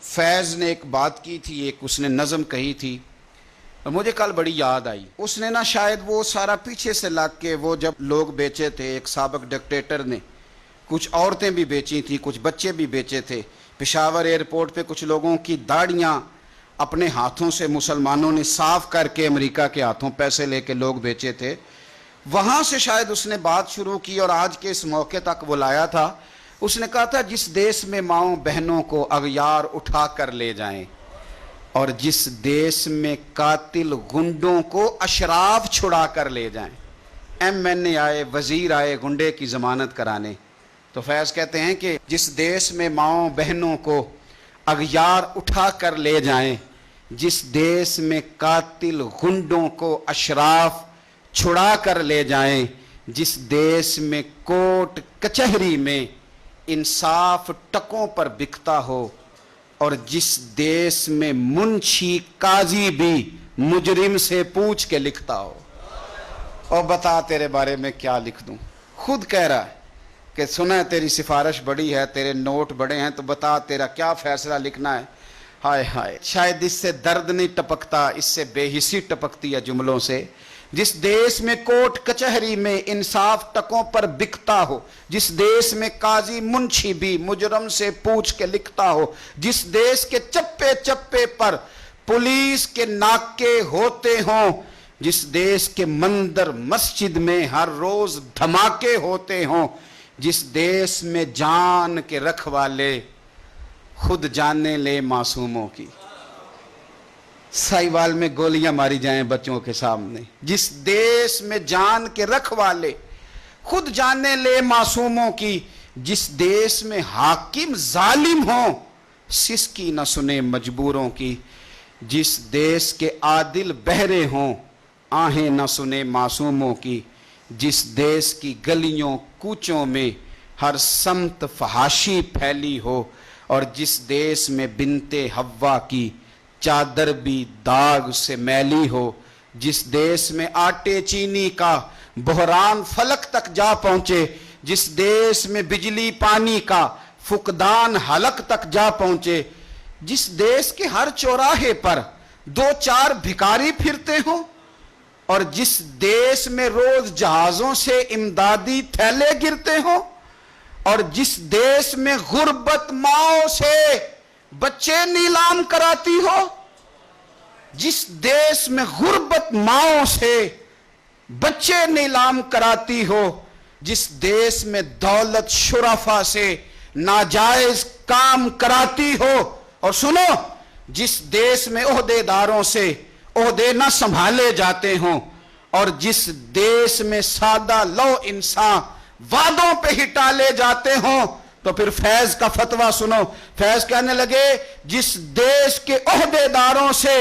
فیض نے ایک بات کی تھی، ایک اس نے نظم کہی تھی اور مجھے کل بڑی یاد آئی۔ اس نے نا شاید وہ سارا پیچھے سے لگ کے وہ جب لوگ بیچے تھے، ایک سابق ڈکٹیٹر نے کچھ عورتیں بھی بیچی تھیں، کچھ بچے بھی بیچے تھے۔ پشاور ایئرپورٹ پہ کچھ لوگوں کی داڑیاں اپنے ہاتھوں سے مسلمانوں نے صاف کر کے امریکہ کے ہاتھوں پیسے لے کے لوگ بیچے تھے۔ وہاں سے شاید اس نے بات شروع کی اور آج کے اس موقع تک وہ لایا تھا۔ اس نے کہا تھا جس دیس میں ماؤں بہنوں کو اغیار اٹھا کر لے جائیں اور جس دیس میں قاتل گنڈوں کو اشراف چھڑا کر لے جائیں۔ ایم این اے آئے، وزیر آئے گنڈے کی ضمانت کرانے، تو فیض کہتے ہیں کہ جس دیس میں ماؤں بہنوں کو اغیار اٹھا کر لے جائیں، جس دیس میں قاتل گنڈوں کو اشراف چھڑا کر لے جائیں، جس دیس میں کوٹ کچہری میں انصاف ٹکوں پر بکتا ہو اور جس دیس میں منشی قاضی بھی مجرم سے پوچھ کے لکھتا ہو۔ اور بتا تیرے بارے میں کیا لکھ دوں؟ خود کہہ رہا ہے کہ سنا ہے تیری سفارش بڑی ہے، تیرے نوٹ بڑے ہیں، تو بتا تیرا کیا فیصلہ لکھنا ہے۔ ہائے ہائے، شاید اس سے درد نہیں ٹپکتا، اس سے بے حسی ٹپکتی ہے جملوں سے۔ جس دیس میں کوٹ کچہری میں انصاف ٹکوں پر بکتا ہو، جس دیس میں قاضی منشی بھی مجرم سے پوچھ کے لکھتا ہو، جس دیس کے چپے چپے پر پولیس کے ناکے ہوتے ہوں، جس دیس کے مندر مسجد میں ہر روز دھماکے ہوتے ہوں، جس دیس میں جان کے رکھوالے خود جانیں لے معصوموں کی، سائیوال میں گولیاں ماری جائیں بچوں کے سامنے، جس دیس میں جان کے رکھوالے خود جانے لے معصوموں کی، جس دیس میں حاکم ظالم ہوں سسکی نہ سنے مجبوروں کی، جس دیس کے عادل بہرے ہوں آہیں نہ سنے معصوموں کی، جس دیس کی گلیوں کوچوں میں ہر سمت فحاشی پھیلی ہو اور جس دیس میں بنت حوا کی چادر بھی داغ سے میلی ہو، جس دیس میں آٹے چینی کا بحران فلک تک جا پہنچے، جس دیس میں بجلی پانی کا فقدان حلق تک جا پہنچے، جس دیس کے ہر چوراہے پر دو چار بھکاری پھرتے ہوں اور جس دیس میں روز جہازوں سے امدادی تھیلے گرتے ہوں اور جس دیس میں غربت ماؤں سے بچے نیلام کراتی ہو، جس دیس میں غربت ماؤں سے بچے نیلام کراتی ہو، جس دیس میں دولت شرفا سے ناجائز کام کراتی ہو، اور سنو جس دیس میں عہدے داروں سے عہدے نہ سنبھالے جاتے ہوں اور جس دیس میں سادہ لو انسان وعدوں پہ ہی ٹالے جاتے ہوں، تو پھر فیض کا فتویٰ سنو۔ فیض کہنے لگے جس دیس کے عہدے داروں سے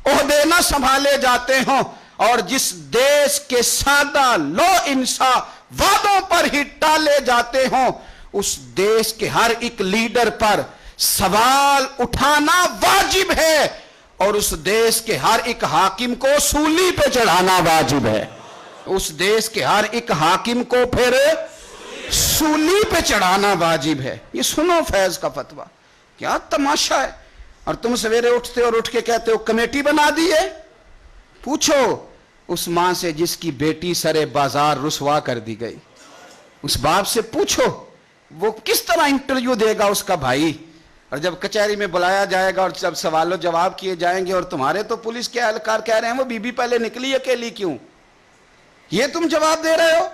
عہدے نہ سنبھالے جاتے ہوں اور جس دیس کے سادہ لو انسان وعدوں پر ہی ٹالے جاتے ہوں، اس دیس کے ہر ایک لیڈر پر سوال اٹھانا واجب ہے اور اس دیس کے ہر ایک حاکم کو سولی پہ چڑھانا واجب ہے۔ اس دیس کے ہر ایک حاکم کو پھر سولی پہ چڑھانا واجب ہے۔ یہ سنو فیض کا فتویٰ، کیا تماشا ہے۔ اور تم سویرے اٹھتے اور اٹھ کے کہتے ہو کمیٹی بنا دی ہے۔ پوچھو اس ماں سے جس کی بیٹی سرے بازار رسوا کر دی گئی، اس باپ سے پوچھو وہ کس طرح انٹرویو دے گا اس کا بھائی، اور جب کچہری میں بلایا جائے گا اور جب سوال و جواب کیے جائیں گے اور تمہارے تو پولیس کے اہلکار کہہ رہے ہیں وہ بی بی پہلے نکلی اکیلی کیوں، یہ تم جواب دے رہے ہو۔